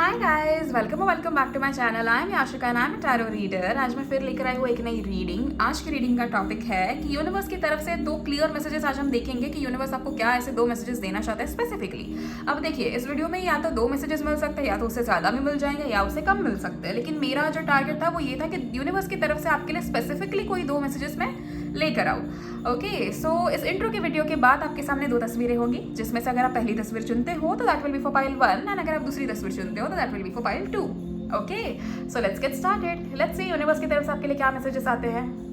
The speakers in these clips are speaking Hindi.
Hi guys, welcome back to my channel. I am Yashika and I am tarot reader. आज मैं फिर लेकर आई हूँ एक नई रीडिंग। आज की रीडिंग का टॉपिक है कि यूनिवर्स की तरफ से दो क्लियर मैसेजेस। आज हम देखेंगे कि यूनिवर्स आपको क्या ऐसे दो मैसेजेस देना चाहता है स्पेसिफिकली। अब देखिए, इस वीडियो में या तो दो मैसेजेस मिल सकते हैं या तो उससे ज़्यादा भी मिल जाएंगे या उससे कम मिल सकते हैं। लेकिन मेरा जो टारगेट था वो ये था कि यूनिवर्स की तरफ से आपके लिए स्पेसिफिकली कोई दो मैसेजेस मैं लेकर आऊँ। ओके, सो इस इंट्रो के वीडियो के बाद आपके सामने दो तस्वीरें होंगी, जिसमें से अगर आप पहली तस्वीर चुनते हो तो that will be for pile 1 and अगर आप दूसरी तस्वीर चुनते हो तो that will be for pile 2। Okay, so let's get started. Let's see universe की तरफ से आपके लिए क्या मैसेजेस आते हैं।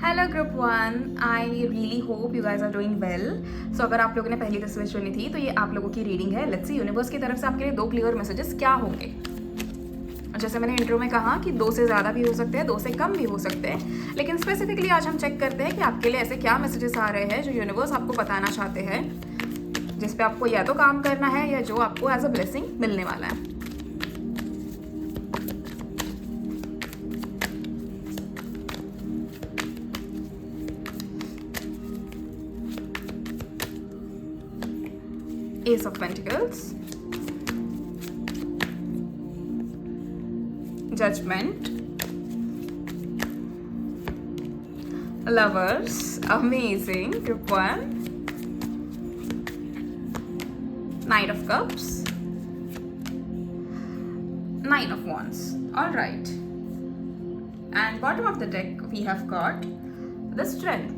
Hello group 1, I really hope you guys are doing well. So अगर आप लोगों ने पहली तस्वीर चुनी थी तो ये आप लोगों की रीडिंग है। लेट्स सी यूनिवर्स की तरफ से आपके लिए दो क्लियर मैसेजेस क्या होंगे। जैसे मैंने इंट्रो में कहा कि दो से ज़्यादा भी हो सकते हैं, दो से कम भी हो सकते हैं, लेकिन स्पेसिफिकली आज हम चेक करते हैं कि आपके लिए ऐसे क्या मैसेजेस आ रहे हैं जो यूनिवर्स आपको बताना चाहते हैं, जिस पे आपको या तो काम करना है या जो आपको एज अ ब्लेसिंग मिलने वाला है। Ace of Pentacles, Judgment, Lovers, amazing, group 1, Knight of Cups, Nine of Wands. All right. And bottom of the deck we have got the Strength.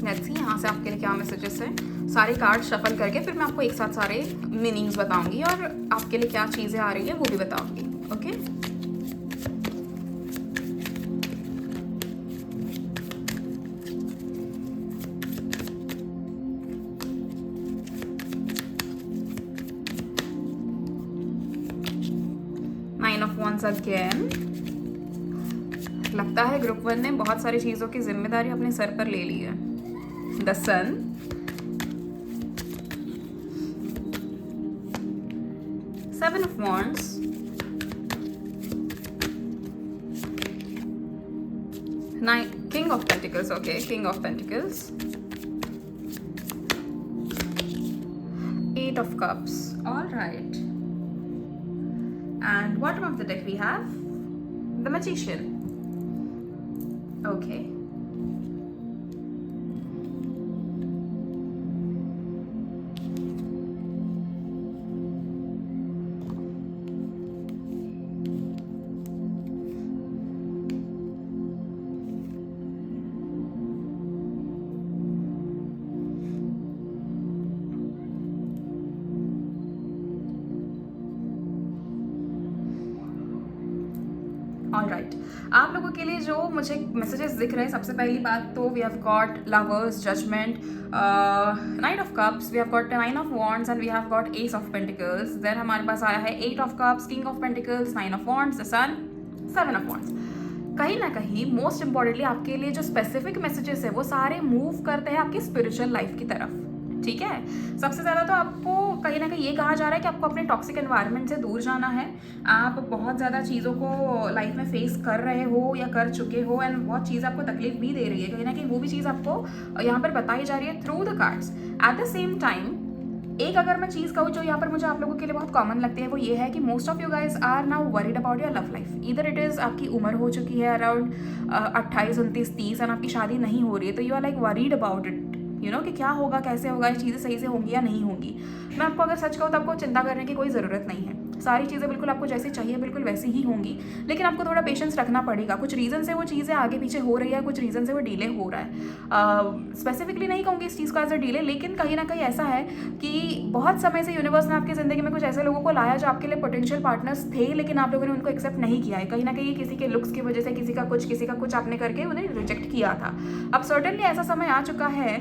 Let's see यहाँ से आपके लिए क्या मैसेजेस हैं। सारे कार्ड शफल करके फिर मैं आपको एक साथ सारे मीनिंग्स बताऊंगी और आपके लिए क्या चीज़ें आ रही है वो भी बताऊंगी। Okay, nine of wands again. लगता है ग्रुप 1 ने बहुत सारी चीज़ों की जिम्मेदारी अपने सर पर ले ली है। The sun, seven of wands, king of pentacles. Okay, king of pentacles, eight of cups. All right, and bottom of the deck we have the Magician. Okay, all right. आप लोगों के लिए जो मुझे मैसेजेस दिख रहे हैं, सबसे पहली बात तो we have got lovers, judgement, knight of cups, we have got nine of wands and we have got ace of pentacles. Then हमारे पास आया है eight of cups, king of pentacles, nine of wands, the sun, seven of wands. कहीं ना कहीं मोस्ट इंपॉर्टेंटली आपके लिए जो स्पेसिफिक मैसेजेस है वो सारे मूव करते हैं आपकी स्पिरिचुअल लाइफ की तरफ। ठीक है, सबसे ज़्यादा तो आपको कहीं ना कहीं ये कहा जा रहा है कि आपको अपने टॉक्सिक एनवायरनमेंट से दूर जाना है। आप बहुत ज़्यादा चीज़ों को लाइफ में फेस कर रहे हो या कर चुके हो एंड बहुत चीज़ आपको तकलीफ भी दे रही है। कहीं ना कहीं वो भी चीज़ आपको यहाँ पर बताई जा रही है through the cards. Eight the same time एक अगर मैं चीज़ कहूँ जो यहाँ पर मुझे आप लोगों के लिए बहुत कॉमन लगती है वो ये है कि most of you guys are now worried about your love life. इधर इट इज़ आपकी उम्र हो चुकी है अराउंड 28, 29, 30 एंड आपकी शादी नहीं हो रही है, तो you are like worried about it, कि क्या होगा, कैसे होगा, ये चीज़ें सही से होंगी या नहीं होंगी। मैं आपको अगर सच कहूँ तो आपको चिंता करने की कोई ज़रूरत नहीं है। सारी चीज़ें बिल्कुल आपको जैसी चाहिए बिल्कुल वैसी ही होंगी, लेकिन आपको थोड़ा पेशेंस रखना पड़ेगा। कुछ रीज़न से वो चीज़ें आगे पीछे हो रही है, कुछ रीज़न से वो डिले हो रहा है। स्पेसिफिकली नहीं कहूँगी इस चीज़ को एज अ डिले, लेकिन कहीं ना कहीं ऐसा है कि बहुत समय से यूनिवर्स ने आपकी ज़िंदगी में कुछ ऐसे लोगों को लाया जो आपके लिए पोटेंशियल पार्टनर्स थे, लेकिन आप लोगों ने उनको एक्सेप्ट नहीं किया है। कहीं ना कहीं किसी के लुक्स की वजह से, किसी का कुछ आपने करके उन्हें रिजेक्ट किया था। अब सर्टेनली ऐसा समय आ चुका है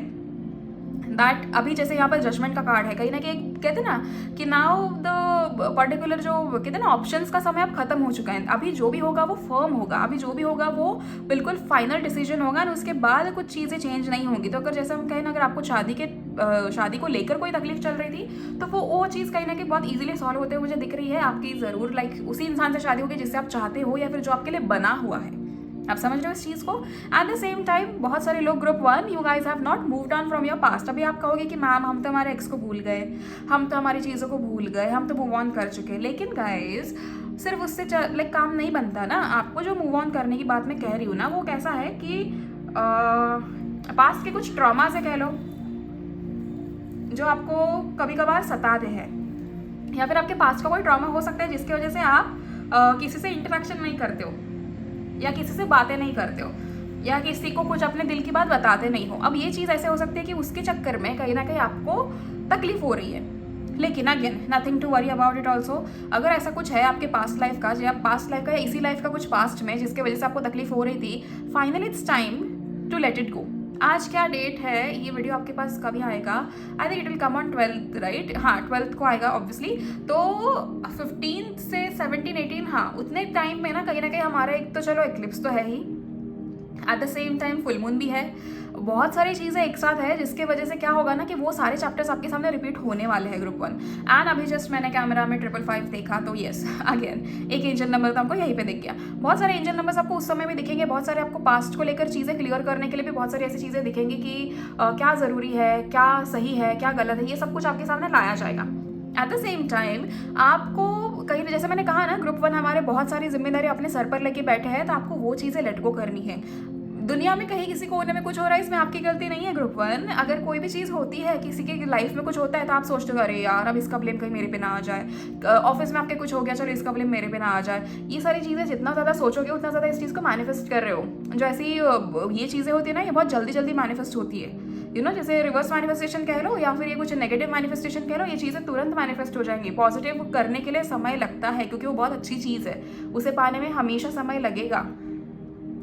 दैट अभी जैसे यहाँ पर जजमेंट का कार्ड है, कहीं ना कहीं कहते हैं ना कि नाउ द पर्टिकुलर जो कहते हैं ना ऑप्शंस का समय अब खत्म हो चुका है। अभी जो भी होगा वो फर्म होगा, अभी जो भी होगा वो बिल्कुल फाइनल डिसीजन होगा, और उसके बाद कुछ चीज़ें चेंज नहीं होंगी। तो अगर जैसे हम कहें ना, अगर आपको शादी को लेकर कोई तकलीफ चल रही थी, तो वो चीज़ कहीं ना कहीं बहुत ईजिली सॉल्व होते हुए मुझे दिख रही है। आपकी ज़रूर लाइक उसी इंसान से शादी होगी जिससे आप चाहते हो, या फिर जो आपके लिए बना हुआ है। आप समझ रहे हो इस चीज़ को। एट द सेम टाइम बहुत सारे लोग group 1, you guys have not moved on from your past. अभी आप कहोगे कि मैम हम तो हमारे एक्स को भूल गए, हम तो हमारी चीज़ों को भूल गए, हम तो मूव ऑन कर चुके हैं। लेकिन गाइज सिर्फ उससे लाइक काम नहीं बनता ना। आपको जो मूव ऑन करने की बात मैं कह रही हूँ ना, वो कैसा है कि पास्ट के कुछ ट्रॉमा से कह लो जो आपको कभी कभार सताते हैं, या फिर आपके पास्ट का कोई ट्रॉमा हो सकता है जिसकी वजह से आप किसी से इंटरेक्शन नहीं करते हो, या किसी से बातें नहीं करते हो, या किसी को कुछ अपने दिल की बात बताते नहीं हो। अब ये चीज़ ऐसे हो सकती है कि उसके चक्कर में कहीं ना कहीं आपको तकलीफ हो रही है। लेकिन again nothing to worry about it also. अगर ऐसा कुछ है आपके पास्ट लाइफ का, या पास्ट लाइफ का या इसी लाइफ का कुछ पास्ट में जिसके वजह से आपको तकलीफ हो रही थी, finally it's time to let it go. आज क्या डेट है, ये वीडियो आपके पास कभी आएगा? I think it will come on 12th, right? हाँ 12th को आएगा ऑब्वियसली। तो 15 से 17, 18, हाँ उतने टाइम में ना कहीं हमारा एक तो चलो एक्लिप्स तो है ही, at the same time full moon भी है, बहुत सारी चीज़ें एक साथ है, जिसके वजह से क्या होगा ना कि वो सारे चैप्टर्स आपके सामने रिपीट होने वाले हैं ग्रुप 1। एंड अभी जस्ट मैंने कैमरा में 555 देखा, तो येस अगेन एक एंजल नंबर तो हमको यहीं पे दिख गया। बहुत सारे एंजल नंबर्स आपको उस समय भी दिखेंगे, बहुत सारे आपको पास्ट को लेकर चीज़ें क्लियर करने के लिए भी बहुत सारी ऐसी चीज़ें दिखेंगी कि क्या ज़रूरी है, क्या सही है, क्या गलत है, ये सब कुछ आपके सामने लाया जाएगा। एट द सेम टाइम आपको कहीं, जैसे मैंने कहा ना, ग्रुप 1 हमारे बहुत सारी जिम्मेदारी अपने सर पर लेके बैठे हैं, तो आपको वो चीज़ें लेट गो करनी है। दुनिया में कहीं किसी कोने में कुछ हो रहा है, इसमें आपकी गलती नहीं है ग्रुप 1। अगर कोई भी चीज़ होती है, किसी के लाइफ में कुछ होता है, तो आप सोचते हो अरे यार अब इसका ब्लेम कहीं मेरे पे ना आ जाए। ऑफिस में आपके कुछ हो गया, चलो इसका ब्लेम मेरे पे ना आ जाए। ये सारी चीज़ें जितना ज़्यादा सोचोगे उतना ज़्यादा इस चीज़ को मैनिफेस्ट कर रहे हो। जो ऐसी ये चीज़ें होती है ना, ये बहुत जल्दी जल्दी मैनिफेस्ट होती है। जैसे रिवर्स मैनिफेस्टेशन कह लो, या फिर ये कुछ नेगेटिव मैनिफेस्टेशन कह लो, ये चीज़ें तुरंत मैनिफेस्ट हो जाएंगी। पॉजिटिव करने के लिए समय लगता है, क्योंकि वो बहुत अच्छी चीज़ है, उसे पाने में हमेशा समय लगेगा।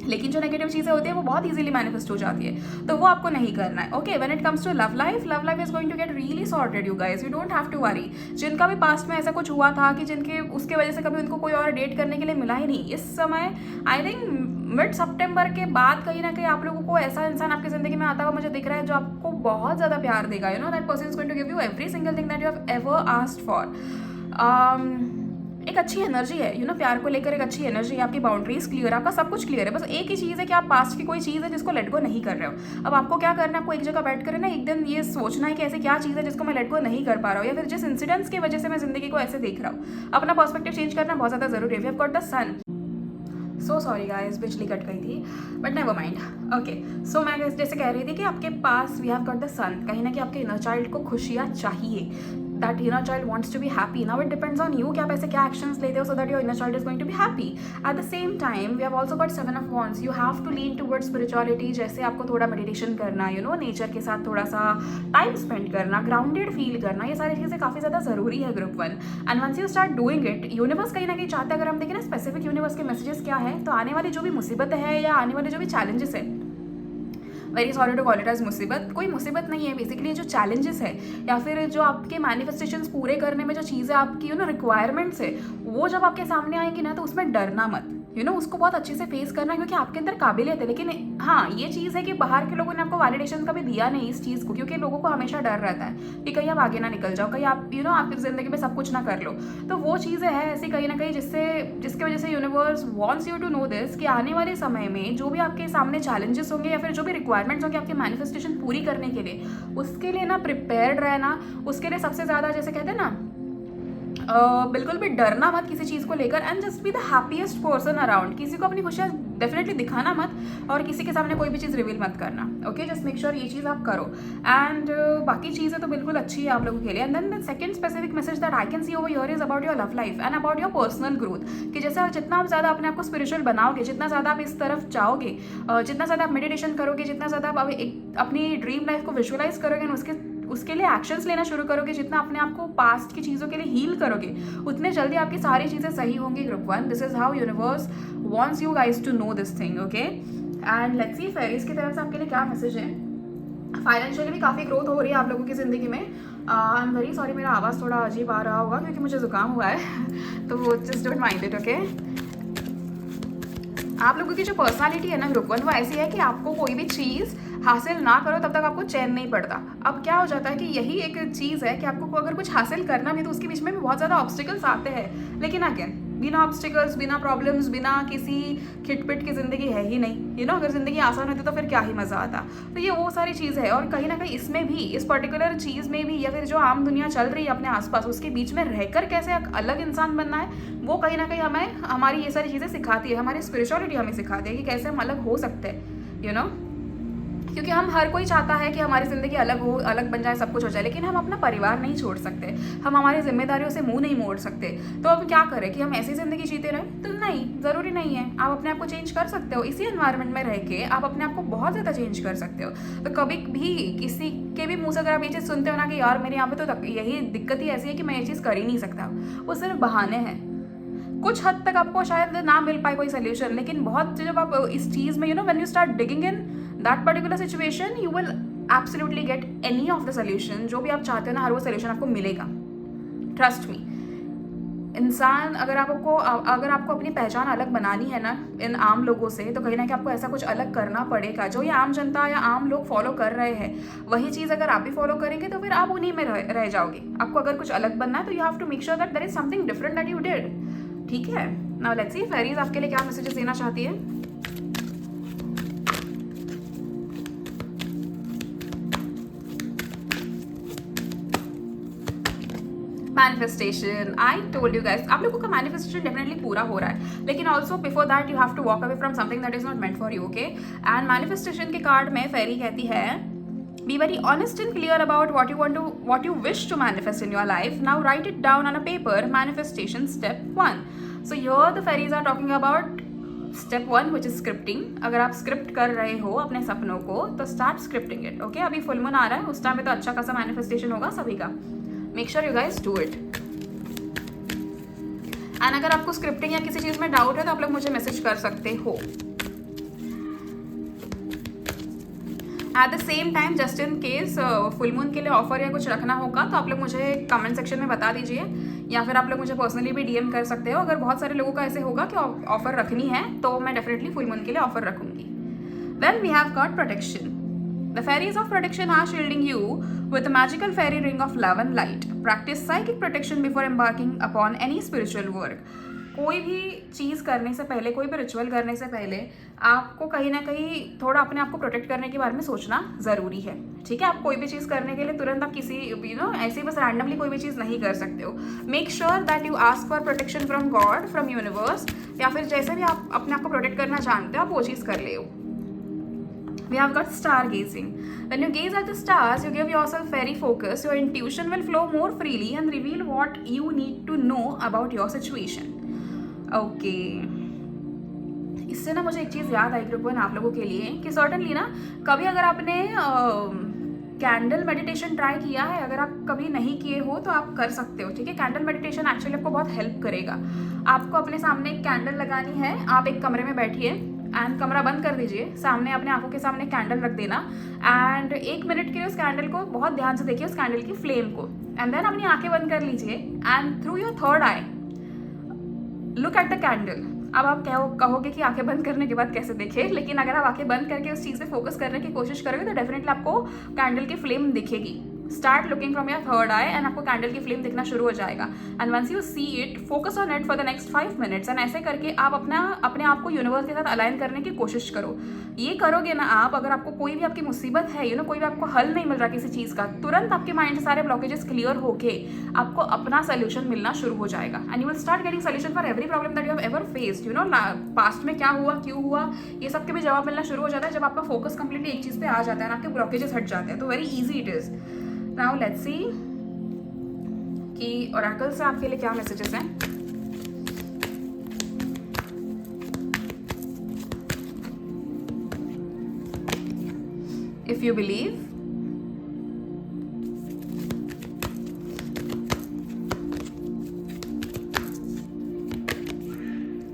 लेकिन जो नेगेटिव चीज़ें होती है वो बहुत इजीली मैनिफेस्ट हो जाती है, तो वो आपको नहीं करना है। Okay, when it comes to love life is going to get really sorted you guys, you don't have to worry. जिनका भी पास्ट में ऐसा कुछ हुआ था कि जिनके उसके वजह से कभी उनको कोई और डेट करने के लिए मिला ही नहीं, इस समय आई थिंक मिड सितंबर के बाद कहीं ना कहीं आप लोगों को ऐसा इंसान आपकी जिंदगी में आता हुआ मुझे दिख रहा है जो आपको बहुत ज़्यादा प्यार देगा। That person is going to give you every single thing that you have ever asked for. एक अच्छी एनर्जी है, प्यार को लेकर एक अच्छी एनर्जी है, आपकी बाउंड्रीज क्लियर है, आपका सब कुछ क्लियर है। बस एक ही चीज़ है कि आप पास्ट की कोई चीज़ है जिसको लेट गो नहीं कर रहे हो। अब आपको क्या करना है, आपको एक जगह बैठ कर ना एक दिन ये सोचना है कि ऐसे क्या चीज़ है जिसको मैं लेट गो नहीं कर पा रहा हूँ, या फिर जिस इंसिडेंट्स की वजह से मैं जिंदगी को ऐसे देख रहा हूँ। अपना पर्सपेक्टिव चेंज करना बहुत ज़्यादा जरूरी है। We have got the sun. So sorry guys, बिजली कट गई थी, but never mind. Okay, so मैं जैसे कह रही थी कि आपके पास we have got the sun. कहीं ना कहीं आपके इनर चाइल्ड को खुशियाँ चाहिए, that inner child wants to be happy. Now it depends on you कि आप ऐसे क्या actions लेते हो so that your inner child is going to be happy. At the same time we have also got 7 of wands. You have to lean towards spirituality. जैसे आपको थोड़ा meditation करना, नेचर के साथ थोड़ा सा टाइम स्पेंड करना, ग्राउंडेड फील करना, ये सारी चीज़ें काफ़ी ज़्यादा ज़रूरी है group 1। And once you start doing it, universe कहीं ना कहीं चाहता है, अगर हम देखें ना स्पेसिफिक यूनिवर्स के मैसेजेस क्या है, तो आने वाली जो भी मुसीबत है या आने वाले जो भी चैलेंजेस है, very sorry to call it as मुसीबत, कोई मुसीबत नहीं है, बेसिकली जो चैलेंजेस है या फिर जो आपके मैनिफेस्टेशंस पूरे करने में जो चीज़ें आपकी रिक्वायरमेंट्स है, वो जब आपके सामने आएंगी ना, तो उसमें डरना मत। उसको बहुत अच्छे से फेस करना, क्योंकि आपके अंदर काबिलियत है। लेकिन हाँ, ये चीज़ है कि बाहर के लोगों ने आपको वैलिडेशन कभी दिया नहीं इस चीज़ को, क्योंकि लोगों को हमेशा डर रहता है कि कहीं आप आगे ना निकल जाओ, कहीं आप आपकी ज़िंदगी में सब कुछ ना कर लो। तो वो चीज़ें हैं ऐसी कहीं ना कहीं जिसकी वजह से universe wants you to know this कि आने वाले समय में जो भी आपके सामने चैलेंजेस होंगे या फिर जो भी रिक्वायरमेंट्स होंगे आपके मैनिफेस्टेशन पूरी करने के लिए, उसके लिए ना प्रिपेयर्ड रहना। उसके लिए सबसे ज़्यादा जैसे कहते हैं ना, बिल्कुल भी डरना मत किसी चीज़ को लेकर, and just be the happiest person around. किसी को अपनी खुशियाँ डेफिनेटली दिखाना मत और किसी के सामने कोई भी चीज़ रिवील मत करना, ओके। जस्ट मेक श्योर ये चीज़ आप करो। एंड बाकी चीज़ें तो बिल्कुल अच्छी है आप लोगों के लिए। And then the second specific message that I can see over here is about your love life and about your personal growth, कि जैसे जितना आप ज़्यादा अपने आप को स्पिरिचुअल बनाओगे, जितना ज़्यादा आप इस तरफ जाओगे, जितना ज़्यादा आप मेडिटेशन करोगे, जितना ज़्यादा आप अपनी ड्रीम लाइफ को विजुअलाइज करोगे और उसके लिए एक्शंस लेना शुरू करोगे, जितना अपने आप को पास्ट की चीज़ों के लिए हील करोगे, उतने जल्दी आपकी सारी चीज़ें सही होंगी group 1। This is how universe wants you guys to know this thing, okay. And let's see fairies की तरफ से आपके लिए क्या मैसेज है। फाइनेंशियली भी काफ़ी ग्रोथ हो रही है आप लोगों की ज़िंदगी में। आई एम वेरी सॉरी, मेरा आवाज़ थोड़ा अजीब आ रहा होगा क्योंकि मुझे ज़ुकाम हुआ है तो just don't mind it, okay. आप लोगों की जो पर्सनालिटी है ना ग्रुप 1, वो ऐसी है कि आपको कोई भी चीज़ हासिल ना करो तब तक आपको चैन नहीं पड़ता। अब क्या हो जाता है कि यही एक चीज़ है कि आपको अगर कुछ हासिल करना भी तो उसके बीच में भी बहुत ज़्यादा ऑब्स्टिकल्स आते हैं, लेकिन अगेन बिना ऑब्स्टिकल्स, बिना प्रॉब्लम्स, बिना किसी खिटपिट की ज़िंदगी है ही नहीं, अगर ज़िंदगी आसान होती तो फिर क्या ही मज़ा आता। तो ये वो सारी चीज़ है और कहीं ना कहीं इसमें भी, इस पर्टिकुलर चीज़ में भी, या फिर जो आम दुनिया चल रही है अपने आसपास, उसके बीच में रहकर कैसे एक अलग इंसान बनना है, वो कहीं ना कहीं हमें हमारी ये सारी चीज़ें सिखाती है। हमारी स्पिरिचुअलिटी हमें सिखाती है कि कैसे हम अलग हो सकते हैं, क्योंकि हम हर कोई चाहता है कि हमारी ज़िंदगी अलग हो, अलग बन जाए, सब कुछ हो जाए, लेकिन हम अपना परिवार नहीं छोड़ सकते, हम हमारी जिम्मेदारियों से मुंह नहीं मोड़ सकते। तो अब क्या करें कि हम ऐसी ज़िंदगी जीते रहें? तो नहीं, ज़रूरी नहीं है। आप अपने आप को चेंज कर सकते हो, इसी एनवायरनमेंट में रह के आप अपने आप को बहुत ज़्यादा चेंज कर सकते हो। तो कभी भी किसी के भी मुँह से अगर आप ये चीज़ सुनते हो ना कि यार मेरे यहाँ पे तो यही दिक्कत ही ऐसी है कि मैं ये चीज़ कर ही नहीं सकता, वो सिर्फ बहाने हैं। कुछ हद तक आपको शायद ना मिल पाए कोई सोल्यूशन, लेकिन बहुत जब आप इस चीज़ में when you start digging in that particular situation, you will absolutely get any of the solution. जो भी आप चाहते हो ना, हर वो सोल्यूशन आपको मिलेगा, ट्रस्ट मी। इंसान अगर आपको अपनी पहचान अलग बनानी है ना इन आम लोगों से, तो कहीं ना कहीं आपको ऐसा कुछ अलग करना पड़ेगा जो ये आम जनता या आम लोग फॉलो कर रहे हैं। वही चीज़ अगर आप भी फॉलो करेंगे तो फिर आप उन्हीं में रह जाओगे। आपको अगर कुछ अलग बनना है तो you have to make sure that there is something different that you did, ठीक है। नाउ लेट्स सी फेरीज आपके लिए क्या मैसेजेस देना चाहती है। Manifestation, I told you guys, आप लोगों का मैनिफेस्टेशन डेफिनेटली पूरा हो रहा है, लेकिन also before that you have to walk away from something that is not meant for you, okay. And manifestation के कार्ड में फेरी कहती है, be very honest and clear about what you wish to manifest in your life. Now write it down on a paper. Manifestation step 1. So here the fairies are talking about step 1, which is scripting. अगर आप स्क्रिप्ट कर रहे हो अपने सपनों को तो स्टार्ट स्क्रिप्टिंग इट, ओके। अभी फुल मून आ रहा है, उस टाइम में तो अच्छा खासा मैनिफेस्टेशन होगा सभी का। Make sure you guys do it. And अगर आपको स्क्रिप्टिंग या किसी चीज़ में डाउट है तो आप लोग मुझे मैसेज कर सकते हो। Eight the same time just in case full moon के लिए ऑफर या कुछ रखना होगा तो आप लोग मुझे कमेंट सेक्शन में बता दीजिए, या फिर आप लोग मुझे पर्सनली भी डीएम कर सकते हो। अगर बहुत सारे लोगों का ऐसे होगा कि ऑफर रखनी है तो मैं डेफिनेटली फुल मून के लिए ऑफर रखूंगी। Then we have got protection. The fairies of protection are shielding you with the magical fairy ring of love and light. Practice psychic protection before embarking upon any spiritual work. कोई भी चीज़ करने से पहले, कोई भी रिचुअल करने से पहले आपको कहीं ना कहीं थोड़ा अपने आप को प्रोटेक्ट करने के बारे में सोचना ज़रूरी है, ठीक है। आप कोई भी चीज़ करने के लिए तुरंत आप किसी ऐसे बस रैंडमली कोई भी चीज़ नहीं कर सकते हो। Make sure that you ask for protection from God, from universe, या फिर जैसे भी आप अपने आप को प्रोटेक्ट करना जानते हो आप वो चीज़ कर ले। We have got stargazing. When you gaze at the stars, you give yourself very focus. Your intuition will flow more freely and reveal what you need to know about your situation. Okay, इससे ना मुझे एक चीज़ याद आई ग्रुप 1 आप लोगों के लिए कि सर्टनली ना कभी अगर आपने कैंडल मेडिटेशन ट्राई किया है, अगर आप कभी नहीं किए हो तो आप कर सकते हो, ठीक है। कैंडल मेडिटेशन एक्चुअली आपको बहुत हेल्प करेगा। आपको अपने सामने एक कैंडल लगानी है, आप एक कमरे में बैठिए एंड कमरा बंद कर दीजिए, सामने अपने आंखों के सामने कैंडल रख देना एंड 1 मिनट के लिए उस कैंडल को बहुत ध्यान से देखिए, उस कैंडल की फ्लेम को, एंड देन अपनी आंखें बंद कर लीजिए and through your third I look at the candle. अब आप कहोगे कि आंखें बंद करने के बाद कैसे देखें, लेकिन अगर आप आंखें बंद करके उस चीज़ पे फोकस करने की कोशिश करोगे तो डेफिनेटली आपको कैंडल की फ्लेम दिखेगी। Start looking from your third eye and आपको कैंडल की फ्लेम दिखना शुरू हो जाएगा. And once you see it, focus on it for the next 5 minutes. And ऐसे करके आप अपने आप को यूनिवर्स के साथ अलाइन करने की कोशिश करो. ये करोगे ना आप, अगर आपको कोई भी आपकी मुसीबत है, कोई भी आपको हल नहीं मिल रहा किसी चीज़ का, तुरंत आपके माइंड से सारे ब्लॉकेजेस क्लियर होके आपको अपना सोल्यूशन मिलना शुरू हो जाएगा. And you will start getting solution for every problem that you have ever faced. Past में क्या हुआ, क्यों हुआ, ये सब के भी जवाब मिलना शुरू हो जाता है जब आपका फोकस कंप्लीटली एक चीज़ पे आ जाता है ना, आपके ब्लॉकेजेस हट जाते हैं. तो very easy it is. Now let's see कि ओरेकल से आपके लिए क्या मैसेजेस हैं. If you believe,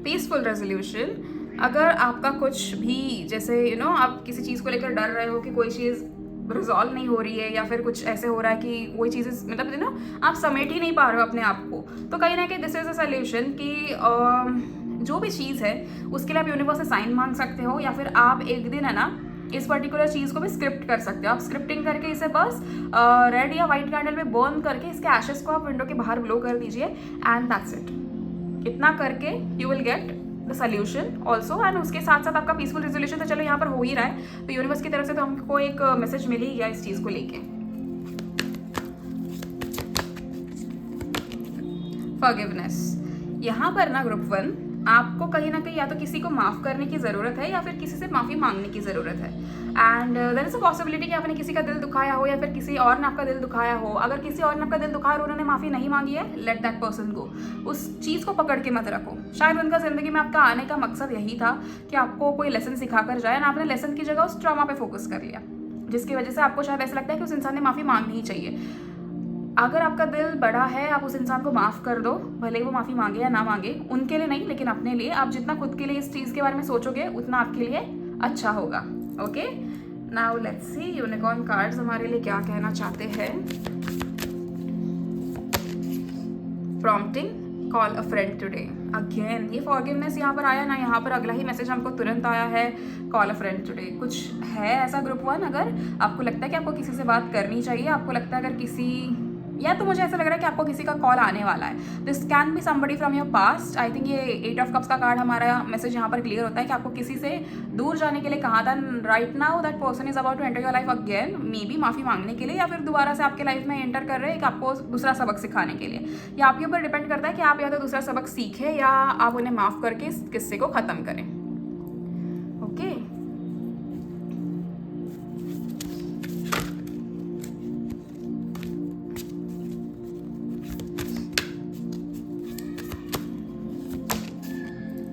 peaceful resolution. अगर आपका कुछ भी जैसे आप किसी चीज़ को लेकर डर रहे हो कि कोई चीज़ रिजॉल्व नहीं हो रही है, या फिर कुछ ऐसे हो रहा है कि कोई चीज़ मतलब आप समेट ही नहीं पा रहे हो अपने आप को, तो कहीं ना कहीं दिस इज अ सोल्यूशन कि जो भी चीज़ है उसके लिए आप यूनिवर्स से साइन मांग सकते हो, या फिर आप एक दिन है ना इस पर्टिकुलर चीज़ को भी स्क्रिप्ट कर सकते हो. आप स्क्रिप्टिंग करके इसे बस रेड या वाइट कैंडल में बर्न करके इसके एशेस को आप विंडो के बाहर ब्लो कर दीजिए. And that's it. इतना करके you will get the solution also. And उसके साथ साथ आपका पीसफुल रेजोल्यूशन तो चलो यहाँ पर हो ही रहा है, तो यूनिवर्स की तरफ से तो हमको एक मैसेज मिल ही गया इस चीज़ को लेके. फॉरगिवनेस. यहाँ पर ना ग्रुप 1, आपको कहीं ना कहीं या तो किसी को माफ़ करने की ज़रूरत है या फिर किसी से माफ़ी मांगने की ज़रूरत है. And there is a possibility कि आपने किसी का दिल दुखाया हो, या फिर किसी और ने आपका दिल दुखाया हो. अगर किसी और ने आपका दिल दुखाया और उन्होंने माफ़ी नहीं मांगी है, लेट दैट पर्सन गो. उस चीज़ को पकड़ के मत रखो. शायद उनका ज़िंदगी में आपका आने का मकसद यही था कि आपको कोई लेसन सिखा कर जाए, ना आपने लेसन की जगह उस ट्रॉमा पे फोकस कर लिया, जिसकी वजह से आपको शायद ऐसा लगता है कि उस इंसान ने माफ़ी मांगनी ही चाहिए. अगर आपका दिल बड़ा है, आप उस इंसान को माफ़ कर दो, भले वो माफ़ी मांगे या ना मांगे. उनके लिए नहीं, लेकिन अपने लिए. आप जितना खुद के लिए इस चीज़ के बारे में सोचोगे उतना आपके लिए अच्छा होगा. Okay, now let's see unicorn cards हमारे लिए क्या कहना चाहते हैं. प्रॉम्प्टिंग, कॉल अ फ्रेंड टुडे. अगेन ये फॉरगिवनेस यहाँ पर आया ना, यहाँ पर अगला ही मैसेज हमको तुरंत आया है, कॉल अ फ्रेंड टुडे. कुछ है ऐसा ग्रुप 1, अगर आपको लगता है कि आपको किसी से बात करनी चाहिए, आपको लगता है अगर किसी, या तो मुझे ऐसा लग रहा है कि आपको किसी का कॉल आने वाला है. This can be somebody from your past. I think ये 8 ऑफ कप्स का कार्ड हमारा मैसेज यहाँ पर क्लियर होता है कि आपको किसी से दूर जाने के लिए कहा था. Right now that person is about to enter your life again, maybe माफ़ी मांगने के लिए, या फिर दोबारा से आपके लाइफ में एंटर कर रहे हैं कि आपको दूसरा सबक सिखाने के लिए. या आपके ऊपर डिपेंड करता है कि आप या तो दूसरा सबक सीखें या आप उन्हें माफ़ करके इस किस्से को ख़त्म करें. Okay,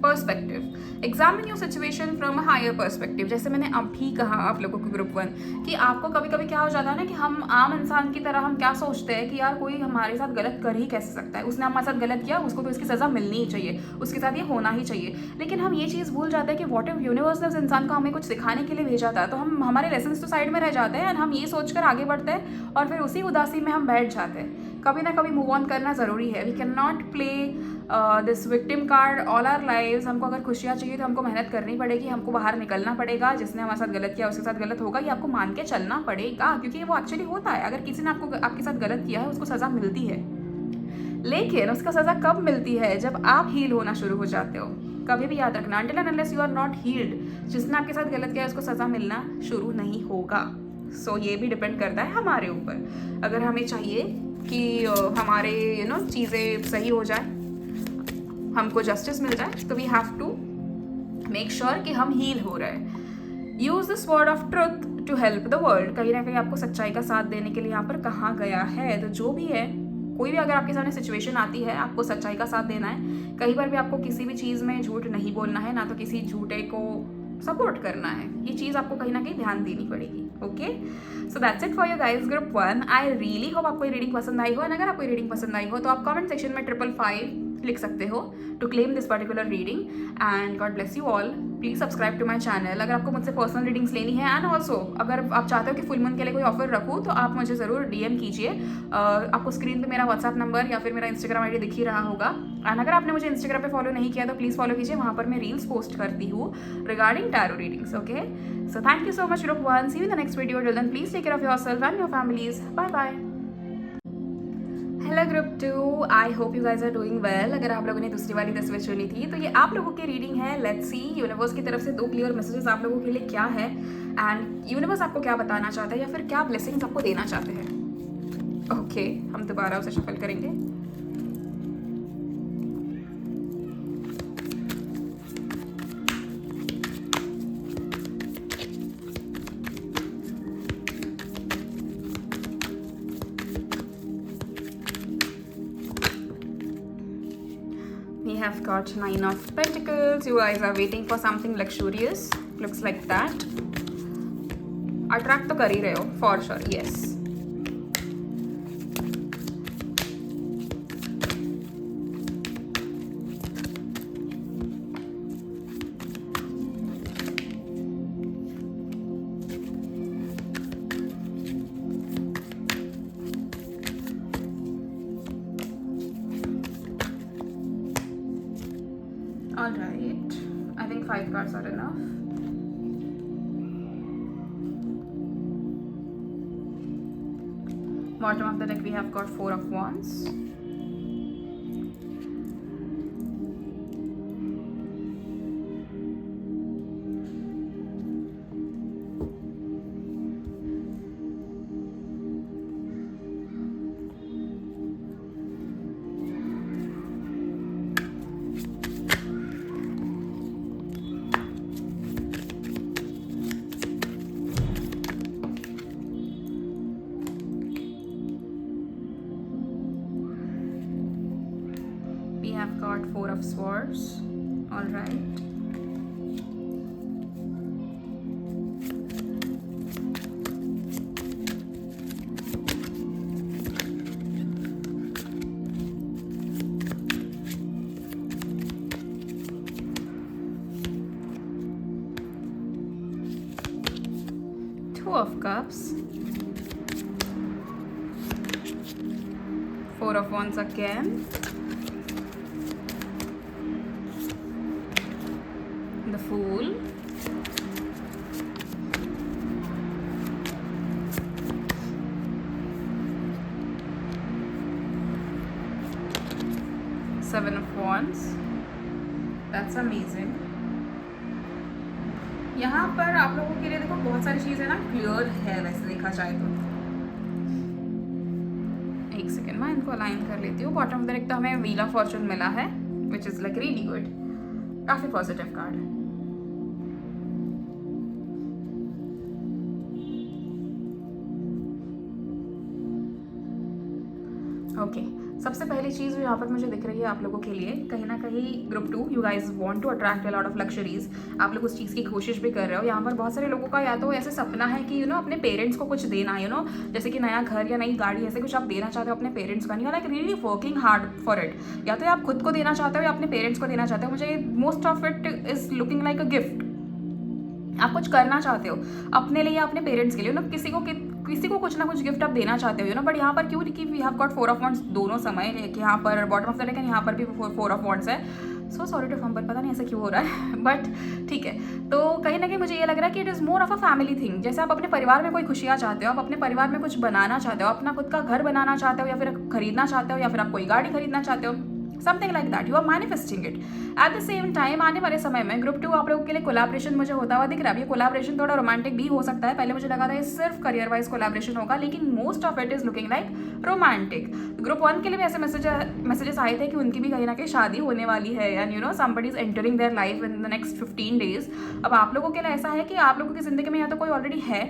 perspective. Examine your situation from a higher perspective. जैसे मैंने अभी कहा आप लोगों को ग्रुप 1 कि आपको कभी कभी क्या हो जाता है ना कि हम आम इंसान की तरह हम क्या सोचते हैं कि यार कोई हमारे साथ गलत कर ही कैसे सकता है, उसने हमारे साथ गलत किया, उसको तो इसकी सज़ा मिलनी ही चाहिए, उसके साथ ये होना ही चाहिए. लेकिन हम ये चीज़ भूल जाते हैं कि वॉट इफ यूनिवर्स ने उस इंसान को हमें कुछ सिखाने के लिए भेजा था, तो हम हमारे लेसन तो साइड में रह जाते हैं एंड हम ये सोचकर आगे बढ़ते हैं और फिर उसी उदासी में हम बैठ जाते हैं. कभी ना कभी मूव ऑन करना ज़रूरी है. We can not play this victim card all our lives. हमको अगर खुशियाँ चाहिए तो हमको मेहनत करनी पड़ेगी, हमको बाहर निकलना पड़ेगा. जिसने हमारे साथ गलत किया उसके साथ गलत होगा, ये आपको मान के चलना पड़ेगा, क्योंकि वो एक्चुअली होता है. अगर किसी ने आपके साथ गलत किया है उसको सज़ा मिलती है, लेकिन उसका सज़ा कब मिलती है? जब आप हील होना शुरू हो जाते हो. कभी भी याद रखना, until and unless you are not healed, जिसने आपके साथ गलत किया है उसको सज़ा मिलना शुरू नहीं होगा. सो ये भी डिपेंड करता है हमारे ऊपर. अगर हमें चाहिए कि हमारे चीज़ें सही हो जाए, हमको जस्टिस मिल जाए, तो we have to make sure कि हम हील हो रहे हैं. Use the sword of truth to help the world. कहीं ना कहीं आपको सच्चाई का साथ देने के लिए यहाँ पर कहा गया है. तो जो भी है, कोई भी अगर आपके सामने सिचुएशन आती है, आपको सच्चाई का साथ देना है. कहीं पर भी आपको किसी भी चीज़ में झूठ नहीं बोलना है, ना तो किसी झूठे को सपोर्ट करना है. ये चीज़ आपको कहीं ना कहीं ध्यान देनी पड़ेगी. Okay, so that's it for your guys group 1. I really hope आपको ये रीडिंग पसंद आई हो. एंड अगर आपको ये रीडिंग पसंद आई हो तो आप कमेंट सेक्शन में 555 लिख सकते हो to claim this particular reading and God bless you all. Please subscribe to my channel अगर आपको मुझसे पर्सनल रीडिंग्स लेनी है. एंड ऑल्सो अगर आप चाहते हो कि फुल मून के लिए कोई ऑफर रखूँ तो आप मुझे ज़रूर DM कीजिए. आपको स्क्रीन पे मेरा व्हाट्सएप नंबर या फिर मेरा इंस्टाग्राम ID दिख ही रहा होगा. एंड अगर आपने मुझे इंस्टाग्राम पे फॉलो नहीं किया तो प्लीज़ फॉलो कीजिए. वहाँ पर मैं रील्स पोस्ट करती हूँ regarding tarot readings. Okay, so thank you so much group 1. See you in the next video. Till then please take care of yourself and your families. Bye bye. Hello group 2, I hope you guys are doing well. अगर आप लोगों ने दूसरी वाली तस्वीर चुनी थी तो ये आप लोगों की रीडिंग है. लेट्स सी यूनिवर्स की तरफ से 2 क्लियर मैसेजेस आप लोगों के लिए क्या है एंड यूनिवर्स आपको क्या बताना चाहता है या फिर क्या ब्लेसिंग्स आपको देना चाहते हैं. ओके, हम दोबारा उसे शफल करेंगे. We have got 9 of Pentacles. You guys are waiting for something luxurious. Looks like that. Attract तो कर ही रहे हो for sure. Yes. All right. I think 5 cards are enough. Bottom of the deck we have got 4 of Wands. We have got 4 of Swords. All right. Two of Cups. 4 of Wands again. The Fool. Seven of Wands. That's amazing. यहाँ पर आप लोगों के लिए देखो बहुत सारी चीज़ें ना क्लियर है वैसे देखा जाए तो. एक सेकेंड मैं इनको अलाइन कर लेती हूँ. बॉटम ऑफ द डेक तो हमें व्हील ऑफ फॉर्चून मिला है which is like really good. काफ़ी पॉजिटिव कार्ड है. ओके, सबसे पहली चीज़ जो यहाँ पर मुझे दिख रही है आप लोगों के लिए, कहीं ना कहीं group 2 you guys want to attract a lot of luxuries. आप लोग उस चीज़ की कोशिश भी कर रहे हो. यहाँ पर बहुत सारे लोगों का या तो ऐसे सपना है कि अपने पेरेंट्स को कुछ देना, जैसे कि नया घर या नई गाड़ी, ऐसे कुछ आप देना चाहते हो अपने पेरेंट्स का. नहीं, like really working hard for it. या तो आप खुद को देना चाहते हो या अपने पेरेंट्स को देना चाहते हो. मुझे most of it is looking like a gift. आप कुछ करना चाहते हो अपने लिए या अपने पेरेंट्स के लिए. किसी को कुछ ना कुछ गिफ्ट आप देना चाहते हो बट यहाँ पर क्यों कि we have got 4 of wands दोनों समय. यहाँ पर बॉटम ऑफ द डेक यहाँ पर भी 4 ऑफ वॉन्ड्स है. सो सॉरी टू फंबल, पता नहीं ऐसा क्यों हो रहा है बट ठीक है. तो कहीं ना कहीं मुझे ये लग रहा है कि it is more of a family thing. जैसे आप अपने परिवार में कोई खुशियाँ चाहते हो, आप अपने परिवार में कुछ बनाना चाहते हो, अपना खुद का घर बनाना चाहते हो या फिर खरीदना चाहते हो या फिर आप कोई गाड़ी खरीदना चाहते हो. Something like that. You are manifesting it. At the same time आने वाले समय में ग्रुप 2 आप लोगों के लिए कोलैबोरेशन मुझे होता हुआ दिख रहा है. ये कोलैबोरेशन थोड़ा रोमांटिक भी हो सकता है. पहले मुझे लगा था ये सिर्फ करियर वाइज कोलैबोरेशन होगा, लेकिन most of it is looking like romantic. Group 1 के लिए भी ऐसे मैसेजेस आए थे कि उनकी भी कहीं ना कहीं शादी होने वाली है and somebody is entering their life in the next 15 days. अब आप लोगों के लिए ऐसा है कि आप लोगों की जिंदगी में या तो कोई ऑलरेडी है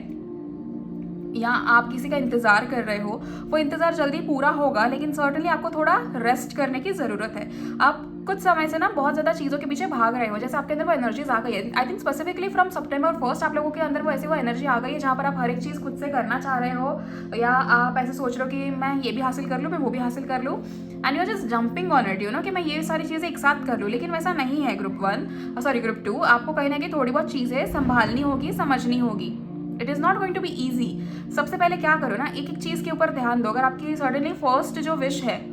या आप किसी का इंतज़ार कर रहे हो. वो इंतज़ार जल्दी पूरा होगा, लेकिन सर्टनली आपको थोड़ा रेस्ट करने की ज़रूरत है. आप कुछ समय से ना बहुत ज़्यादा चीज़ों के पीछे भाग रहे हो, जैसे आपके अंदर वो एनर्जीज आ गई है। I think specifically from September 1 आप लोगों के अंदर वो ऐसी वो एनर्जी आ गई है जहाँ पर आप हर एक चीज़ खुद से करना चाह रहे हो, या आप ऐसे सोच रहे हो कि मैं ये भी हासिल कर लूँ, मैं वो भी हासिल कर लूँ, and you are just jumping on it, you know, कि मैं ये सारी चीज़ें एक साथ कर लूँ। लेकिन वैसा नहीं है ग्रुप 2। आपको कहीं ना कहीं थोड़ी बहुत चीज़ें संभालनी होगी, समझनी होगी। It is not going to be easy. सबसे पहले क्या करो ना, एक एक चीज़ के ऊपर ध्यान दो। अगर आपकी सडनली फर्स्ट जो विश है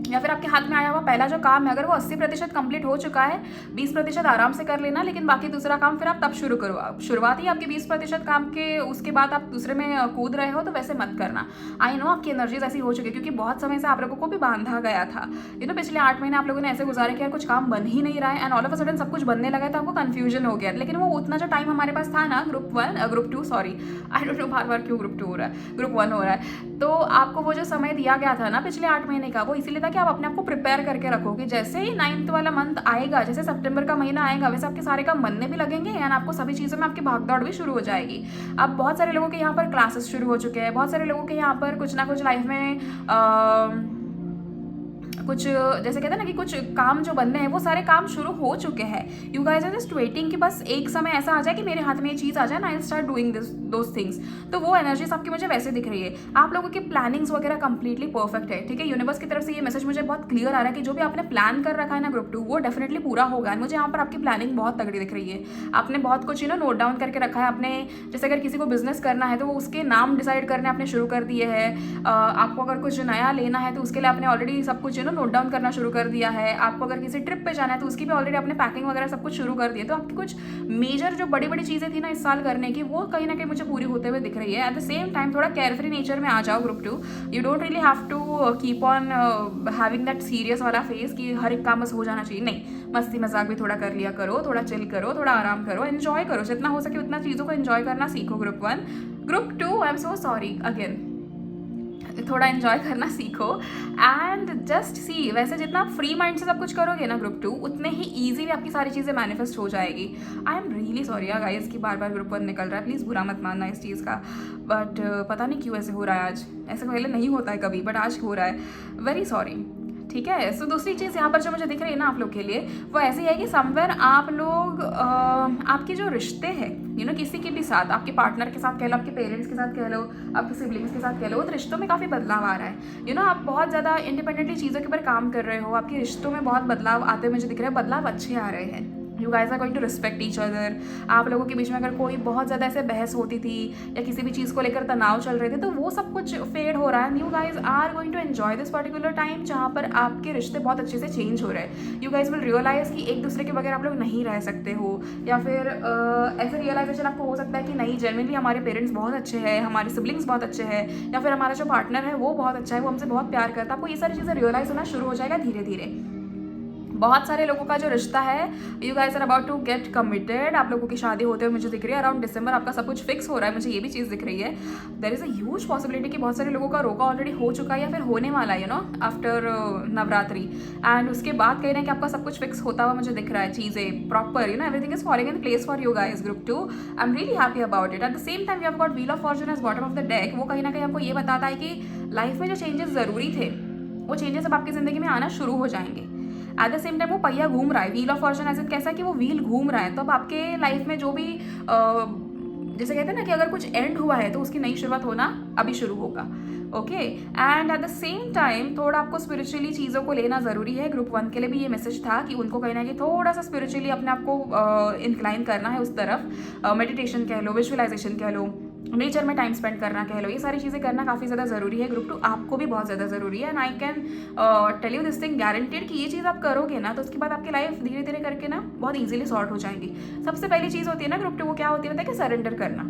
या फिर आपके हाथ में आया हुआ पहला जो काम है, अगर वो 80% कंप्लीट हो चुका है, 20% आराम से कर लेना, लेकिन बाकी दूसरा काम फिर आप तब शुरू करो। आप शुरुआत ही आपके 20% काम के उसके बाद आप दूसरे में कूद रहे हो, तो वैसे मत करना। आई नो आपकी एनर्जीज ऐसी हो चुकी है क्योंकि बहुत समय से आप लोगों को भी बांधा गया था। यू नो पिछले 8 महीने आप लोगों ने ऐसे गुजारे कि यार कुछ काम बन ही नहीं रहा है, and all of a sudden सब कुछ बनने लगा, तो आपको कन्फ्यूजन हो गया। लेकिन वो उतना जो टाइम हमारे पास था ना group 2 sorry, I don't know बार बार क्यों ग्रुप 2 हो रहा है, ग्रुप 1 हो रहा है। तो आपको वो जो समय दिया गया था ना पिछले 8 महीने का, वो इसीलिए था कि आप अपने आप को प्रिपेयर करके रखो कि जैसे ही 9th वाला मंथ आएगा, जैसे सितंबर का महीना आएगा, वैसे आपके सारे काम बनने भी लगेंगे एंड आपको सभी चीज़ों में आपकी भागदौड़ भी शुरू हो जाएगी। अब बहुत सारे लोगों के यहाँ पर क्लासेस शुरू हो चुके हैं, बहुत सारे लोगों के यहाँ पर कुछ ना कुछ लाइफ में कुछ जैसे कहते हैं ना कि कुछ काम जो बनने हैं वो सारे काम शुरू हो चुके हैं। You guys are just waiting कि बस एक समय ऐसा आ जाए कि मेरे हाथ में ये चीज़ आ जाए ना, I start doing those things. तो वो एनर्जीज आपकी मुझे वैसे दिख रही है। आप लोगों की प्लानिंग्स वगैरह कंप्लीटली परफेक्ट है, ठीक है। यूनिवर्स की तरफ से ये मैसेज मुझे बहुत क्लियर आ रहा है कि जो भी आपने प्लान कर रखा है ना ग्रुप 2, वो डेफिनेटली पूरा होगा। एंड मुझे यहाँ पर आपकी प्लानिंग बहुत तगड़ी दिख रही है। आपने बहुत कुछ नोट डाउन करके रखा है। आपने जैसे अगर किसी को बिजनेस करना है तो वो उसके नाम डिसाइड करने आपने शुरू कर दिए हैं। आपको अगर कुछ नया लेना है तो उसके लिए आपने ऑलरेडी सब कुछ नोट डाउन करना शुरू कर दिया है। आपको अगर किसी ट्रिप पे जाना है तो उसकी भी ऑलरेडी आपने पैकिंग वगैरह सब कुछ शुरू कर दिया। तो आपकी कुछ मेजर जो बड़ी बड़ी चीज़ें थी ना इस साल करने की, वो कहीं ना कहीं मुझे पूरी होते हुए दिख रही है। एट द सेम टाइम थोड़ा केयरफ्री नेचर में आ जाओ group 2। You don't really have to keep on having that serious वाला फेस कि हर एक काम बस हो जाना चाहिए। नहीं, मस्ती मजाक भी थोड़ा कर लिया करो, थोड़ा चिल करो, थोड़ा आराम करो, एंजॉय करो, जितना हो सके उतना चीज़ों को एंजॉय करना सीखो group 1। Group 2 I am so sorry again, थोड़ा एंजॉय करना सीखो एंड जस्ट सी। वैसे जितना आप फ्री माइंड से सब कुछ करोगे ना ग्रुप 2, उतने ही ईजीली आपकी सारी चीज़ें मैनिफेस्ट हो जाएगी। आई एम रियली सॉरी यार गाइस कि बार बार ग्रुप 1 निकल रहा है, प्लीज़ बुरा मत मानना इस चीज़ का। बट पता नहीं क्यों ऐसे हो रहा है आज, ऐसे पहले नहीं होता है कभी, बट आज हो रहा है, वेरी सॉरी। ठीक है। सो दूसरी चीज़ यहाँ पर जो मुझे दिख रही है ना आप लोग के लिए, वो ऐसी है कि समवेयर आप लोग आपके जो रिश्ते हैं किसी के भी साथ, आपके पार्टनर के साथ कह लो, आपके पेरेंट्स के साथ कह लो, आपके सिबलिंग्स के साथ कह लो, तो रिश्तों में काफ़ी बदलाव आ रहा है। आप बहुत ज़्यादा इंडिपेंडेंटली चीज़ों के ऊपर काम कर रहे हो, आपके रिश्तों में बहुत बदलाव आते हुए मुझे दिख रहा है। बदलाव अच्छे आ रहे हैं। You guys are going to respect each other. आप लोगों के बीच में अगर कोई बहुत ज़्यादा ऐसे बहस होती थी या किसी भी चीज़ को लेकर तनाव चल रहे थे, तो वो सब कुछ फेड हो रहा है। You guys are going to enjoy this particular time जहाँ पर आपके रिश्ते बहुत अच्छे से चेंज हो रहे हैं। यू गाइज विल रियलाइज़ कि एक दूसरे के बगैर आप लोग नहीं रह सकते हो, या फिर ऐसे रियलाइजेशन आपको हो सकता है कि नहीं, जेन्युइनली हमारे पेरेंट्स बहुत अच्छे हैं, हमारे सिबलिंग्स बहुत अच्छे हैं, या फिर हमारा जो पार्टनर है वो बहुत अच्छा है, वो हमसे बहुत प्यार करता है। आपको ये सारी चीज़ें रियलाइज़ होना शुरू हो जाएगा धीरे धीरे। बहुत सारे लोगों का जो रिश्ता है, you guys are about to get committed. आप लोगों की शादी होते हुए मुझे दिख रही है। अराउंड दिसंबर आपका सब कुछ फिक्स हो रहा है, मुझे ये भी चीज़ दिख रही है। There is a huge possibility कि बहुत सारे लोगों का रोका ऑलरेडी हो चुका है या फिर होने वाला है, आफ्टर नवरात्रि। एंड उसके बाद कहीं ना कि आपका सब कुछ फिक्स होता हुआ मुझे दिख रहा है, चीज़ें proper, everything is following in place for you guys group 2। I am really happy about it. At the same time we have got wheel of fortune as bottom of the deck. वो कहीं ना कहीं आपको ये बताता है कि लाइफ में जो चेंजेस ज़रूरी थे, वो चेंजेस अब आपकी ज़िंदगी में आना शुरू हो जाएंगे। एट द सेम टाइम वो पहिया घूम रहा है। व्हील ऑफ फॉर्च्यून ऐसे कैसा है कि वो व्हील घूम रहा है। तो अब आपके लाइफ में जो भी जैसे कहते हैं ना कि अगर कुछ एंड हुआ है तो उसकी नई शुरुआत होना अभी शुरू होगा। Okay. And at the same time थोड़ा आपको स्पिरिचुअली चीज़ों को लेना ज़रूरी है। ग्रुप 1 के लिए भी ये मैसेज था कि उनको कहीं ना कहीं थोड़ा सा स्पिरिचुअली अपने आप को इंक्लाइन करना है उस तरफ। मेडिटेशन कह लो, विजुअलाइजेशन कह लो, नेचर में टाइम स्पेंड करना कह लो, ये सारी चीज़ें करना काफ़ी ज़्यादा ज़रूरी है। ग्रुप 2 आपको भी बहुत ज़्यादा ज़रूरी है। And I can tell you this thing guaranteed कि ये चीज़ आप करोगे ना तो उसके बाद आपकी लाइफ धीरे धीरे करके ना बहुत ईजिली सॉर्ट हो जाएंगी। सबसे पहली चीज़ होती है ना ग्रुप 2, वो क्या होती है पता है कि सरेंडर करना।